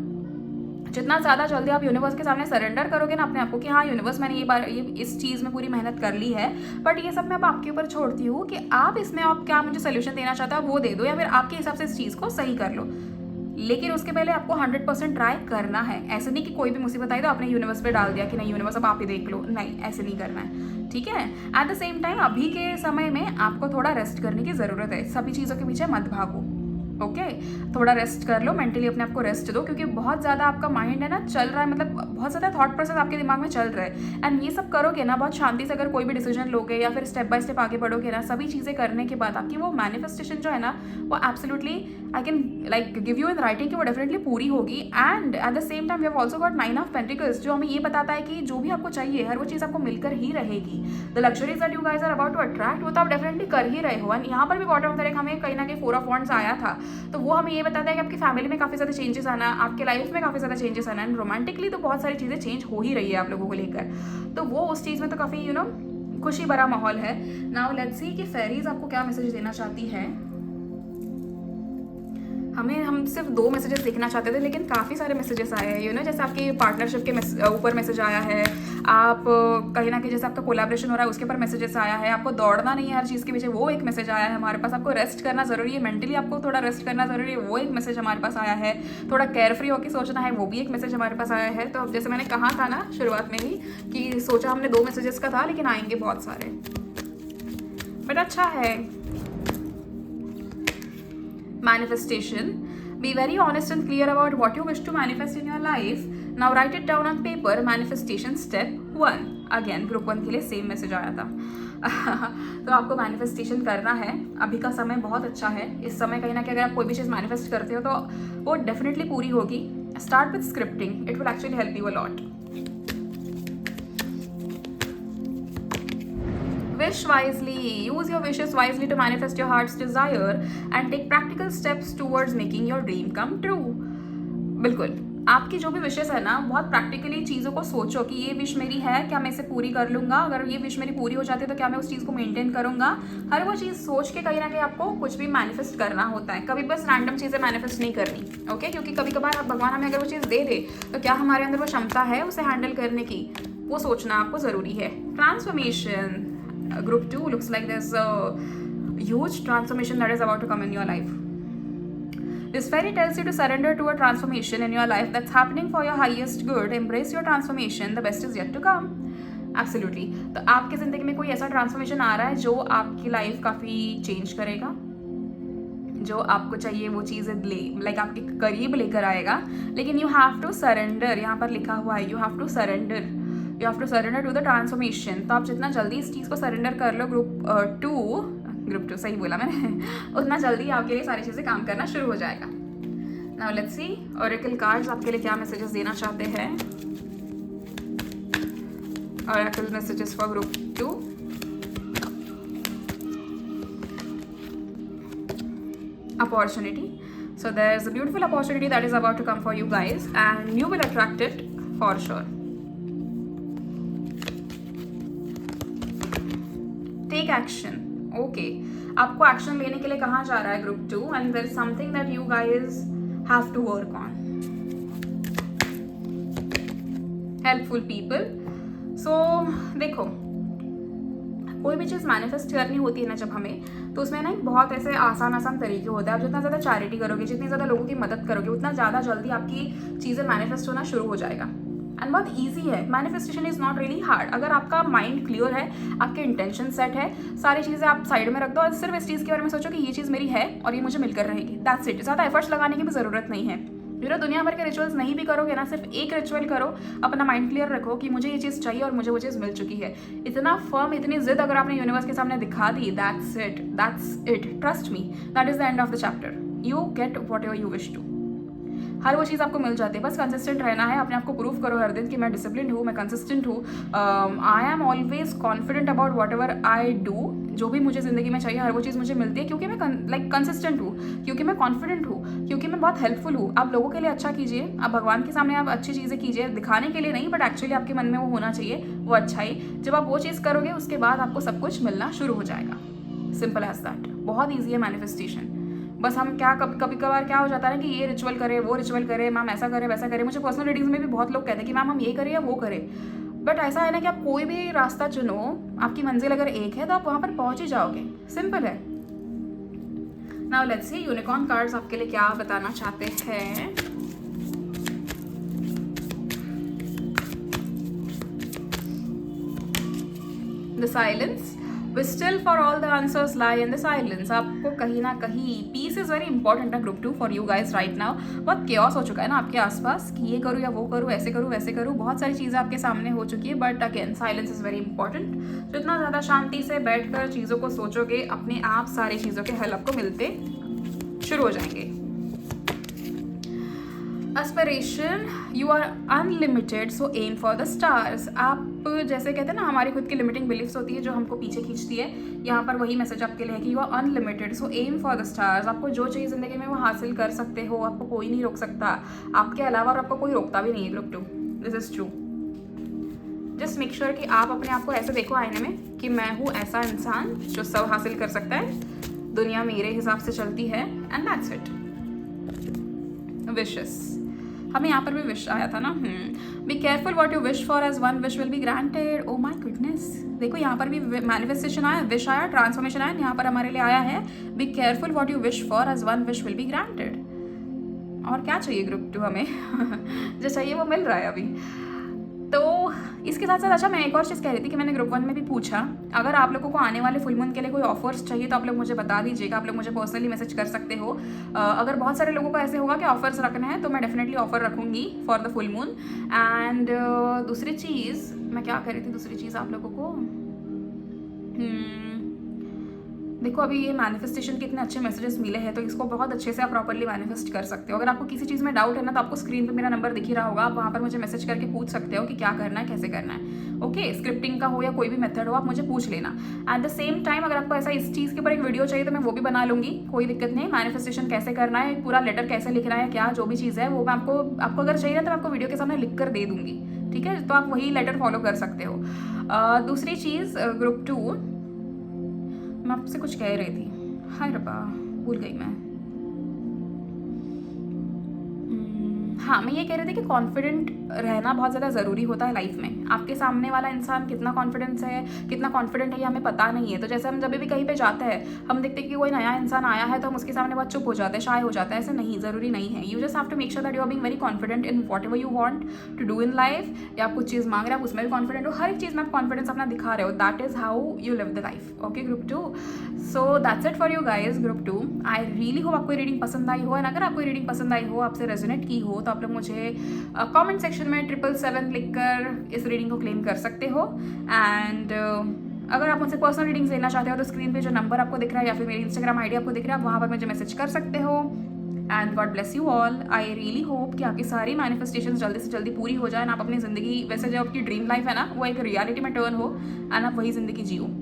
जितना ज़्यादा जल्दी आप यूनिवर्स के सामने सरेंडर करोगे ना अपने आप को कि हाँ यूनिवर्स मैंने ये इस चीज़ में पूरी मेहनत कर ली है, बट ये सब मैं अब आपके ऊपर छोड़ती हूँ कि आप इसमें आप क्या मुझे सोल्यूशन देना चाहते हो वो दे दो, या फिर आपके हिसाब से इस चीज़ को सही कर लो। लेकिन उसके पहले आपको 100% ट्राई करना है। ऐसे नहीं कि कोई भी मुसीबत आई तो आपने यूनिवर्स पे डाल दिया कि नहीं यूनिवर्स अब आप ही देख लो, नहीं ऐसे नहीं करना है। ठीक है। एट द सेम टाइम अभी के समय में आपको थोड़ा रेस्ट करने की ज़रूरत है। सभी चीज़ों के पीछे मत भागो। ओके थोड़ा रेस्ट कर लो, मेंटली अपने आप को रेस्ट दो, क्योंकि बहुत ज़्यादा आपका माइंड है ना चल रहा है, मतलब बहुत ज़्यादा थॉट प्रोसेस आपके दिमाग में चल रहा है। एंड ये सब करोगे ना बहुत शांति से, अगर कोई भी डिसीजन लोगे या फिर स्टेप बाय स्टेप आगे बढ़ोगे ना, सभी चीज़ें करने के बाद आपकी वो मैनिफेस्टेशन जो है ना वो absolutely I can like give you in writing कि वो डेफिनेटली पूरी होगी। And at the same time we have also got 9 of pentacles, जो हमें ये बताता है कि जो भी आपको चाहिए हर वो चीज़ आपको मिलकर ही रहेगी। The luxuries that you guys are about to attract, वो तो आप डेफिनेटली कर ही रहे हो। एंड यहाँ पर भी बॉटम ऑफ द डेक हमें कहीं ना कहीं 4 ऑफ वॉन्ड्स आया था, तो वो हमें ये बताता है कि आपकी फैमिली में काफ़ी ज़्यादा चेंजेस आना, आपके लाइफ में काफ़ी ज़्यादा चेंजेस आना, एंड रोमांटिकली तो बहुत सारी चीज़ें चेंज हो ही रही है आप लोगों को लेकर, तो वो उस चीज़ में तो काफ़ी खुशी भरा माहौल है। नाउ लेट्स सी कि फेरीज आपको क्या मैसेज देना चाहती है। हम सिर्फ 2 मैसेजेस देखना चाहते थे, लेकिन काफ़ी सारे मैसेजेस आए हैं जैसे आपकी पार्टनरशिप के ऊपर मैसेज आया है, आप कहीं ना कहीं जैसे आपका कोलैबोरेशन हो रहा है उसके ऊपर मैसेजेस आया है, आपको दौड़ना नहीं है हर चीज़ के पीछे, वो एक मैसेज आया है हमारे पास, आपको रेस्ट करना ज़रूरी है, मेंटली आपको थोड़ा रेस्ट करना ज़रूरी है, वो एक मैसेज हमारे पास आया है, थोड़ा केयर फ्री होकर सोचना है, वो भी एक मैसेज हमारे पास आया है। तो अब जैसे मैंने कहा था ना शुरुआत में ही कि सोचा हमने 2 मैसेजेस का था, लेकिन आएंगे बहुत सारे, बट अच्छा है। Manifestation, be very honest and clear about what you wish to manifest in your life. Now write it down on paper. Manifestation step 1. Again group 1 के लिए सेम मैसेज आया था। तो आपको मैनिफेस्टेशन करना है, अभी का समय बहुत अच्छा है, इस समय कहीं ना कहीं अगर आप कोई भी चीज़ मैनिफेस्ट करते हो तो वो डेफिनेटली पूरी होगी। Start with scripting, it will actually help you a lot. Wish wisely, use your wishes wisely to manifest your heart's desire and take practical steps towards making your dream come true. बिल्कुल आपकी जो भी विशेस है ना, बहुत प्रैक्टिकली चीज़ों को सोचो कि ये विश मेरी है, क्या मैं इसे पूरी कर लूँगा, अगर ये विश मेरी पूरी हो जाती है तो क्या मैं उस चीज़ को मेंटेन करूँगा। हर वो चीज़ सोच के कहीं ना कहीं आपको कुछ भी मैनिफेस्ट करना होता है, कभी बस रैंडम चीज़ें मैनिफेस्ट नहीं करनी, ओके? क्योंकि कभी कभार भगवान हमें अगर वो चीज़ दे दे तो क्या हमारे अंदर वो क्षमता है उसे हैंडल करने की, वो सोचना आपको ज़रूरी है। Transformation, group 2 looks like there's a huge transformation that is about to come in your life. This fairy tells you to surrender to a transformation in your life that's happening for your highest good. Embrace your transformation, the best is yet to come. Absolutely. तो आपकी ज़िंदगी में कोई ऐसा ट्रांसफॉर्मेशन आ रहा है जो आपकी लाइफ काफ़ी चेंज करेगा, जो आपको चाहिए वो चीज़ें लाइक आपके करीब लेकर आएगा, लेकिन यू हैव टू सरेंडर, यहाँ पर लिखा हुआ है you have to surrender to the transformation. तो आप जितना जल्दी इस चीज़ को सरेंडर कर लो ग्रुप टू सही बोला मैंने उतना जल्दी आपके लिए सारी चीज़ें काम करना शुरू हो जाएगा। Now let's see Oracle cards आपके लिए क्या मैसेजेस देना चाहते हैं। Oracle messages for group 2। Opportunity. So there's a beautiful opportunity that is about to come for you guys and you will attract it for sure. Take action. Okay. आपको एक्शन लेने के लिए कहाँ जा रहा है group 2 and there is something that you guys have to work on. Helpful people. So देखो कोई भी चीज़ मैनिफेस्ट करनी होती है ना जब हमें, तो उसमें ना बहुत ऐसे आसान तरीके होते हैं। आप जितना ज़्यादा चैरिटी करोगे, जितनी ज़्यादा लोगों की मदद करोगे, उतना ज़्यादा जल्दी आपकी चीज़ें मैनिफेस्ट होना शुरू हो जाएगा। एंड बहुत ईजी है, manifestation is not really hard. अगर आपका माइंड क्लियर है, आपके इंटेंशन सेट है, सारी चीज़ें आप साइड में रख दो और सिर्फ इस चीज़ के बारे में सोचो कि ये चीज़ मेरी है और ये मुझे मिलकर रहेगी, दैट्स इट। ज़्यादा एफर्ट्स लगाने की भी ज़रूरत नहीं है। दुनिया भर के रिचुअल्स नहीं भी करोगे ना, सिर्फ एक रिचुअल करो, अपना माइंड क्लियर रखो कि मुझे ये चीज़ चाहिए और मुझे वो चीज़ मिल चुकी है। इतना फर्म, इतनी जिद अगर आपने यूनिवर्स के सामने दिखा दी, that's it, trust me, that is the end of the chapter. You get whatever you wish to. हर वो चीज़ आपको मिल जाती है, बस कंसिस्टेंट रहना है। अपने आप को प्रूव करो हर दिन कि मैं डिसिप्लिन हूँ, मैं कंसिस्टेंट हूँ, I am always confident about what ever I do. जो भी मुझे ज़िंदगी में चाहिए हर वो चीज़ मुझे मिलती है, क्योंकि मैं कंसिस्टेंट हूँ, क्योंकि मैं कॉन्फिडेंट हूँ, क्योंकि मैं बहुत हेल्पफुल हूँ। आप लोगों के लिए अच्छा कीजिए, आप भगवान के सामने आप अच्छी चीज़ें कीजिए, दिखाने के लिए नहीं, बट एक्चुअली आपके मन में वो होना चाहिए, वो अच्छाई। जब आप वो चीज़ करोगे उसके बाद आपको सब कुछ मिलना शुरू हो जाएगा। Simple as that. बहुत ईजी है मैनिफेस्टेशन। बस हम कभी कभार क्या हो जाता है कि ये रिचुअल करे, वो रिचुअल करे, मैम ऐसा करे वैसा करे। मुझे पर्सनल रीडिंग्स में भी बहुत लोग कहते हैं कि मैम हम ये करें या वो करें, बट ऐसा है ना कि आप कोई भी रास्ता चुनो, आपकी मंजिल अगर एक है तो आप वहाँ पर पहुँच ही जाओगे। सिंपल है। Now let's see unicorn cards आपके लिए क्या बताना चाहते हैं। The silence. But still for all the answers lie in the silence. आपको कहीं ना कहीं पीस इज़ वेरी इंपॉर्टेंट है group 2 for you guys right now. बहुत केओस हो चुका है ना आपके आसपास कि ये करूँ या वो करूँ, ऐसे करूँ वैसे करूँ, बहुत सारी चीज़ें आपके सामने हो चुकी है. But again silence is very important. जितना ज़्यादा शांति से बैठकर चीज़ों को सोचोगे, अपने आप सारी चीज़ों के हल आपको मिलते शुरू हो जाएंगे. Aspiration, you are unlimited so aim for the stars. आप जैसे कहते हैं ना, हमारी खुद की लिमिटिंग बिलीफ्स होती है जो हमको पीछे खींचती है. यहाँ पर वही मैसेज आपके लिए है कि you are unlimited so aim for the stars. आपको जो चाहिए ज़िंदगी में वो हासिल कर सकते हो, आपको कोई नहीं रोक सकता आपके अलावा, और आपको कोई रोकता भी नहीं है group 2. This is true. Just make sure कि आप अपने आप को ऐसे देखो आईने में कि मैं हूँ ऐसा इंसान जो सब हासिल कर सकता है, दुनिया मेरे हिसाब से चलती है, एंड दैट्स इट. विशेस, हमें यहाँ पर भी विश आया था ना. Be careful what you wish for as one wish will be granted. Oh my goodness, देखो यहाँ पर भी मैनिफेस्टेशन आया, विश आया, ट्रांसफॉर्मेशन आया. यहाँ पर हमारे लिए आया है be careful what you wish for as one wish will be granted. और क्या चाहिए ग्रुप 2 हमें? जो चाहिए वो मिल रहा है अभी. तो इसके साथ साथ अच्छा, मैं एक और चीज़ कह रही थी कि मैंने ग्रुप 1 में भी पूछा, अगर आप लोगों को आने वाले फुल मून के लिए कोई ऑफर्स चाहिए तो आप लोग मुझे बता दीजिएगा. आप लोग मुझे पर्सनली मैसेज कर सकते हो. अगर बहुत सारे लोगों को ऐसे होगा कि ऑफर्स रखने हैं तो मैं डेफिनेटली ऑफर रखूँगी for the full moon. And दूसरी चीज़ मैं क्या कह रही थी, दूसरी चीज़ आप लोगों को देखो, अभी ये मैनिफेस्टेशन के इतने अच्छे मैसेजेस मिले हैं तो इसको बहुत अच्छे से आप प्रॉपर्ली मैनिफेस्ट कर सकते हो. अगर आपको किसी चीज़ में डाउट है ना, तो आपको स्क्रीन पे मेरा नंबर दिख ही रहा होगा. आप वहाँ पर मुझे मैसेज करके पूछ सकते हो कि क्या करना है, कैसे करना है. ओके, स्क्रिप्टिंग का हो या कोई भी मेथड हो, आप मुझे पूछ लेना. एट द सेम टाइम अगर आपको ऐसा इस चीज़ के ऊपर एक वीडियो चाहिए तो मैं वो भी बना लूँगी, कोई दिक्कत नहीं. मैनिफेस्टेशन कैसे करना है, पूरा लेटर कैसे लिखना है, क्या जो भी चीज़ है वो मैं आपको अगर चाहिए तो मैं आपको वीडियो के सामने लिख कर दे दूँगी. ठीक है, तो आप वही लेटर फॉलो कर सकते हो. दूसरी चीज़ ग्रुप 2, मैं आपसे कुछ कह रही थी, हाय रब्बा भूल गई मैं. हाँ, मैं ये कह रही थी कि कॉन्फिडेंट रहना बहुत ज़्यादा ज़रूरी होता है लाइफ में. आपके सामने वाला इंसान कितना कॉन्फिडेंट है ये हमें पता नहीं है. तो जैसे हम जब भी कहीं पे जाते हैं, हम देखते हैं कि कोई नया इंसान आया है तो हम उसके सामने बहुत चुप हो जाते हैं, शाय हो जाते हैं. ऐसा नहीं, ज़रूरी नहीं है. You just have to make sure that you are being very confident in whatever you want to do in life. या आप कुछ चीज़ मांग रहे हैं, आप उसमें भी कॉन्फिडेंट हो. हर एक चीज़ में आप कॉन्फिडेंस अपना दिखा रहे हो. That is how you live the life. Okay group 2, so that's it for you guys group 2. I really hope आपको रीडिंग पसंद आई हो. एंड अगर आपको रीडिंग पसंद आई हो, आपसे रेजोनेट की हो, तो आप लोग मुझे कमेंट सेक्शन में 777 लिखकर इस रीडिंग को क्लेम कर सकते हो. एंड अगर आप मुझसे पर्सनल रीडिंग्स लेना चाहते हो तो स्क्रीन पे जो नंबर आपको दिख रहा है या फिर मेरी इंस्टाग्राम आईडी आपको दिख रहा है, आप वहाँ पर मुझे मैसेज कर सकते हो. And God bless you all. I really hope कि आपकी सारी मैनिफेस्टेशन जल्दी से जल्दी पूरी हो जाए. आप अपनी ज़िंदगी, वैसे जो आपकी ड्रीम लाइफ है ना, वो एक रियलिटी में टर्न हो एंड आप वही ज़िंदगी जियो.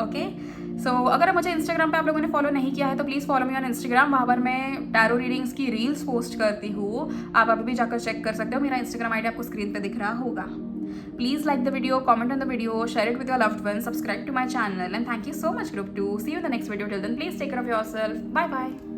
ओके, सो अगर मुझे इंस्टाग्राम पे आप लोगों ने फॉलो नहीं किया है तो please follow me on Instagram. वहाँ पर मैं टैरो रीडिंग्स की रील्स पोस्ट करती हूँ. आप अभी भी जाकर चेक कर सकते हो. मेरा इंस्टाग्राम आईडी आपको स्क्रीन पे दिख रहा होगा. Please like the video, comment on the video, share it with your loved one, subscribe to my channel, and thank you so much group 2. See you in the next video. Till then please take care of yourself. Bye bye.